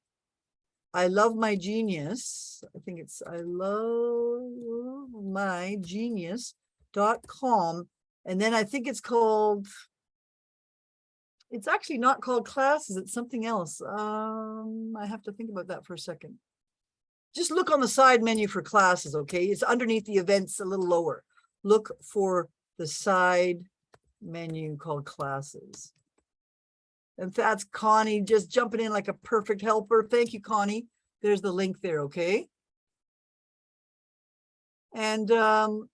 I love my genius. I think it's I love my genius.com. And then I think it's called, it's actually not called classes. It's something else. I have to think about that for a second. Just look on the side menu for classes, okay? It's underneath the events a little lower. Look for the side menu called classes. And that's Connie just jumping in like a perfect helper. Thank you, Connie. There's the link there, okay? And so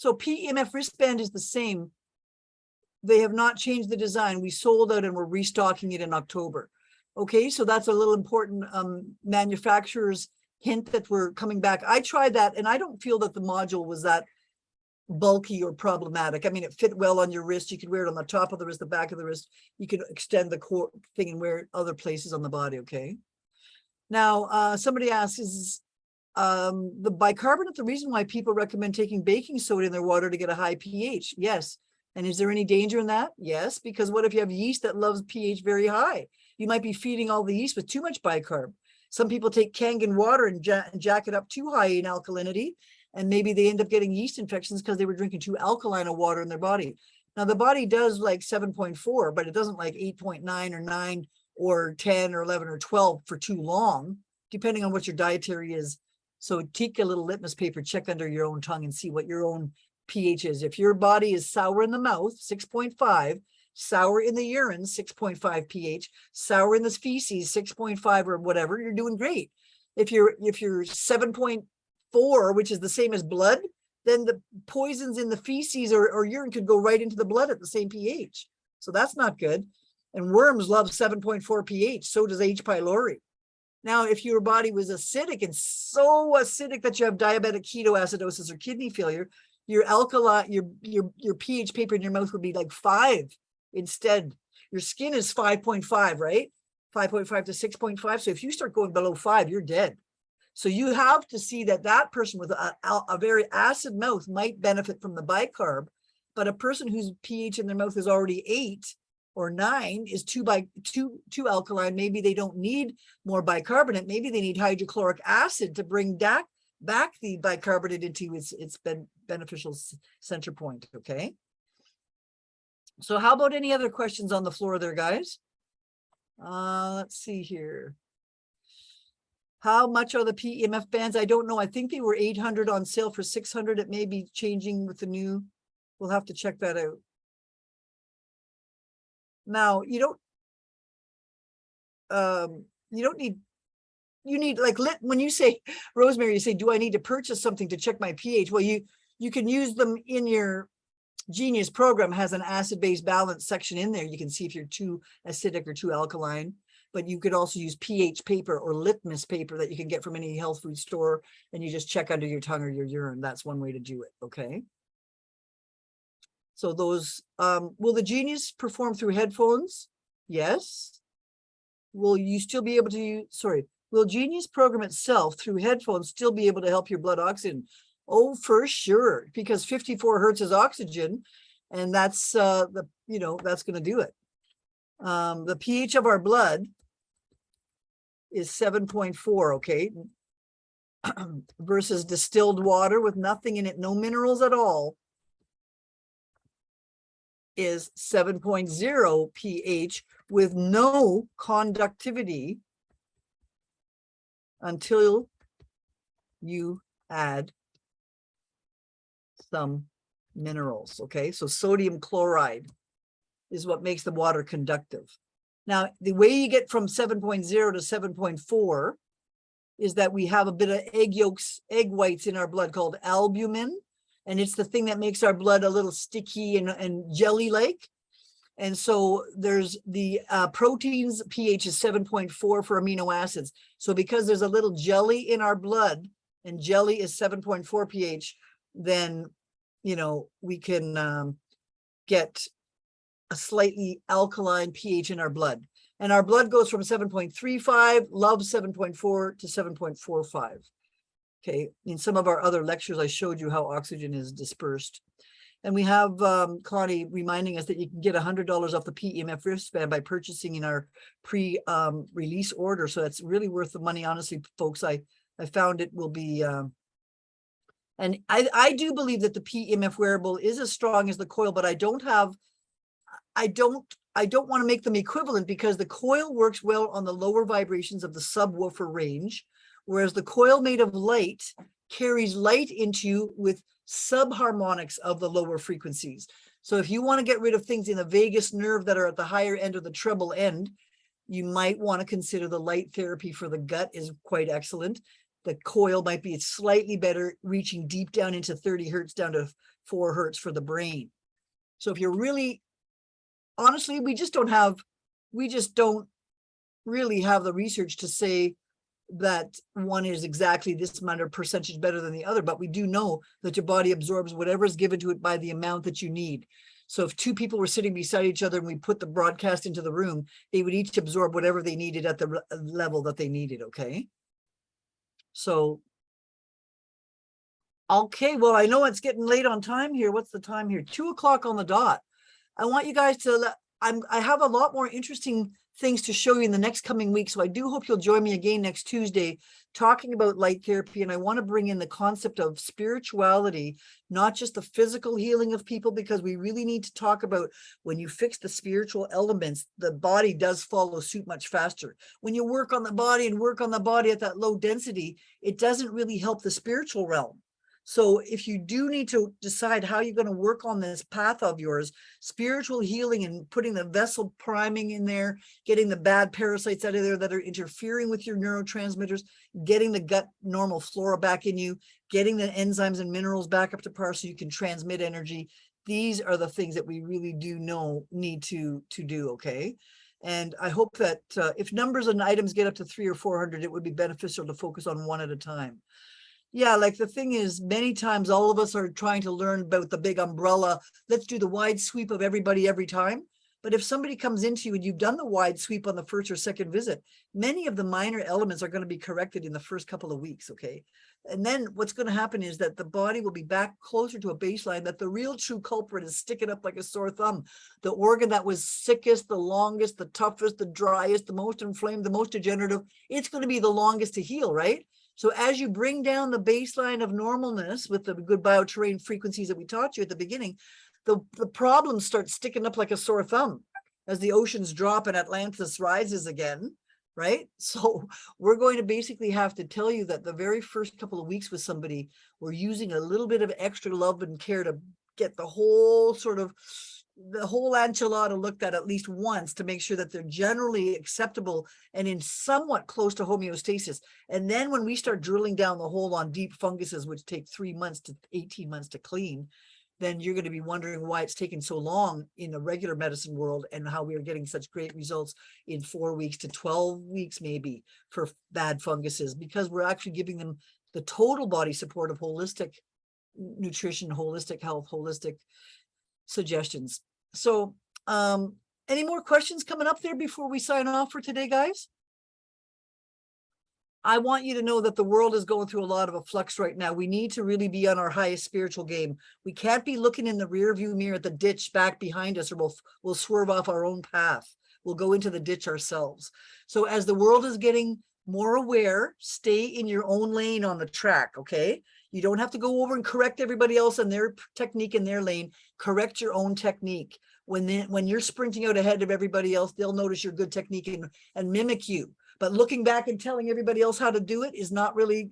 PEMF wristband is the same. They have not changed the design. We sold out and we're restocking it in October. Okay, so that's a little important manufacturer's hint that we're coming back. I tried that and I don't feel that the module was that bulky or problematic. I mean, it fit well on your wrist. You could wear it on the top of the wrist, the back of the wrist. You could extend the core thing and wear it other places on the body, okay? Now, somebody asks, is the bicarbonate the reason why people recommend taking baking soda in their water to get a high pH? Yes. And is there any danger in that? Yes, because what if you have yeast that loves pH very high? You might be feeding all the yeast with too much bicarb. Some people take Kangen water and jack it up too high in alkalinity, and maybe they end up getting yeast infections because they were drinking too alkaline of water in their body. Now, the body does like 7.4, but it doesn't like 8.9 or 9 or 10 or 11 or 12 for too long, depending on what your dietary is. So take a little litmus paper, check under your own tongue and see what your own pH is. If your body is sour in the mouth, 6.5, sour in the urine, 6.5 pH, sour in the feces, 6.5 or whatever, you're doing great. If you're 7.4, which is the same as blood, then the poisons in the feces or urine could go right into the blood at the same pH. So that's not good. And worms love 7.4 pH. So does H. pylori. Now, if your body was acidic and so acidic that you have diabetic ketoacidosis or kidney failure, your your pH paper in your mouth would be like 5 instead. Your skin is 5.5, right? 5.5 to 6.5. So if you start going below 5, you're dead. So you have to see that that person with a very acid mouth might benefit from the bicarb, but a person whose pH in their mouth is already 8 or 9 is too alkaline. Maybe they don't need more bicarbonate. Maybe they need hydrochloric acid to bring back the bicarbonate into its beneficial center point, okay? So how about any other questions on the floor there, guys? Let's see here. How much are the PEMF bands? I don't know. I think they were 800 on sale for 600. It may be changing with the new. We'll have to check that out. Now, you don't need you need like when you say, Rosemary, you say, do I need to purchase something to check my pH? Well, you can use them in your Genius program. Has an acid-base balance section in there. You can see if you're too acidic or too alkaline, but you could also use pH paper or litmus paper that you can get from any health food store, and you just check under your tongue or your urine. That's one way to do it. Okay. So those, will the Genius perform through headphones? Yes. Will you still be able to will Genius program itself through headphones still be able to help your blood oxygen? Oh, for sure, because 54 hertz is oxygen, and that's that's going to do it. The pH of our blood is 7.4, okay, versus distilled water with nothing in it, no minerals at all, is 7.0 pH with no conductivity until you add some minerals. Okay, so sodium chloride is what makes the water conductive. Now, the way you get from 7.0 to 7.4 is that we have a bit of egg whites in our blood called albumin, and it's the thing that makes our blood a little sticky and jelly-like. And so there's the proteins pH is 7.4 for amino acids. So because there's a little jelly in our blood, and jelly is 7.4 pH, then we can get a slightly alkaline pH in our blood. And our blood goes from 7.35, loves 7.4 to 7.45. Okay, in some of our other lectures, I showed you how oxygen is dispersed. And we have Connie reminding us that you can get $100 off the PEMF wristband by purchasing in our pre-release order. So that's really worth the money, honestly, folks. I found it will be, and I do believe that the PEMF wearable is as strong as the coil, but I don't want to make them equivalent, because the coil works well on the lower vibrations of the subwoofer range, whereas the coil made of light carries light into you with subharmonics of the lower frequencies. So if you want to get rid of things in the vagus nerve that are at the higher end or the treble end, you might want to consider the light therapy for the gut is quite excellent. The coil might be slightly better, reaching deep down into 30 hertz down to 4 hertz for the brain. So if you're really, honestly, we just don't really have the research to say that one is exactly this amount of percentage better than the other, but we do know that your body absorbs whatever is given to it by the amount that you need. So if two people were sitting beside each other and we put the broadcast into the room, they would each absorb whatever they needed at the level that they needed. Okay. So, okay, well, I know it's getting late on time here. What's the time here? 2 o'clock on the dot. I want you guys to, I have a lot more interesting things to show you in the next coming week. So I do hope you'll join me again next Tuesday talking about light therapy. And I want to bring in the concept of spirituality, not just the physical healing of people, because we really need to talk about when you fix the spiritual elements, the body does follow suit much faster. When you work on the body at that low density, it doesn't really help the spiritual realm. So if you do need to decide how you're going to work on this path of yours, spiritual healing and putting the vessel priming in there, getting the bad parasites out of there that are interfering with your neurotransmitters, getting the gut normal flora back in you, getting the enzymes and minerals back up to par so you can transmit energy. These are the things that we really do need to do, okay? And I hope that if numbers and items get up to 300 or 400, it would be beneficial to focus on one at a time. Yeah, like the thing is, many times all of us are trying to learn about the big umbrella. Let's do the wide sweep of everybody every time. But if somebody comes into you and you've done the wide sweep on the first or second visit, many of the minor elements are going to be corrected in the first couple of weeks, okay? And then what's going to happen is that the body will be back closer to a baseline, that the real true culprit is sticking up like a sore thumb. The organ that was sickest, the longest, the toughest, the driest, the most inflamed, the most degenerative, it's going to be the longest to heal, right? So as you bring down the baseline of normalness with the good bioterrain frequencies that we taught you at the beginning, the problems start sticking up like a sore thumb as the oceans drop and Atlantis rises again, right? So we're going to basically have to tell you that the very first couple of weeks with somebody, we're using a little bit of extra love and care to get the whole sort of the whole enchilada looked at least once to make sure that they're generally acceptable and in somewhat close to homeostasis. And then when we start drilling down the hole on deep funguses, which take 3 months to 18 months to clean, then you're going to be wondering why it's taken so long in the regular medicine world and how we are getting such great results in 4 weeks to 12 weeks, maybe, for bad funguses, because we're actually giving them the total body support of holistic nutrition, holistic health, holistic suggestions. So any more questions coming up there before we sign off for today, guys? I want you to know that the world is going through a lot of a flux right now. We need to really be on our highest spiritual game. We can't be looking in the rear view mirror at the ditch back behind us, or we'll swerve off our own path. We'll go into the ditch ourselves. So as the world is getting more aware, stay in your own lane on the track, okay? You don't have to go over and correct everybody else and their technique in their lane. Correct your own technique. When you're sprinting out ahead of everybody else, they'll notice your good technique and mimic you. But looking back and telling everybody else how to do it is not really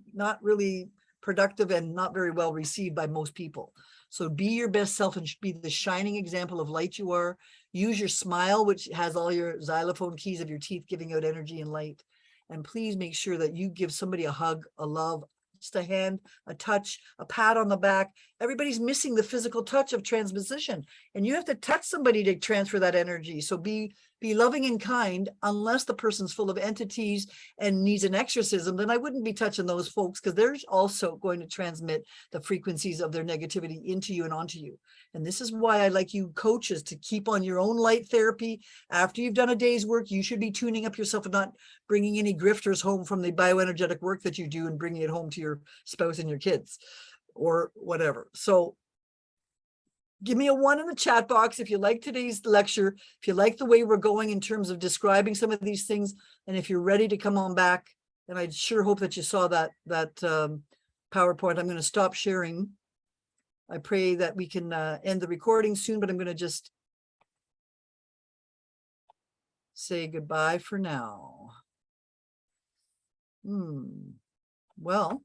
productive and not very well received by most people. So be your best self and be the shining example of light you are. Use your smile, which has all your xylophone keys of your teeth giving out energy and light. And please make sure that you give somebody a hug, a love, just a hand, a touch, a pat on the back. Everybody's missing the physical touch of transposition, and you have to touch somebody to transfer that energy. So be loving and kind, unless the person's full of entities and needs an exorcism, then I wouldn't be touching those folks, because they're also going to transmit the frequencies of their negativity into you and onto you. And this is why I like you coaches to keep on your own light therapy. After you've done a day's work, you should be tuning up yourself and not bringing any grifters home from the bioenergetic work that you do and bringing it home to your spouse and your kids or whatever. So give me a 1 in the chat box if you like today's lecture, if you like the way we're going in terms of describing some of these things, and if you're ready to come on back. And I sure hope that you saw that PowerPoint. I'm going to stop sharing. I pray that we can end the recording soon, but I'm going to just say goodbye for now. Well.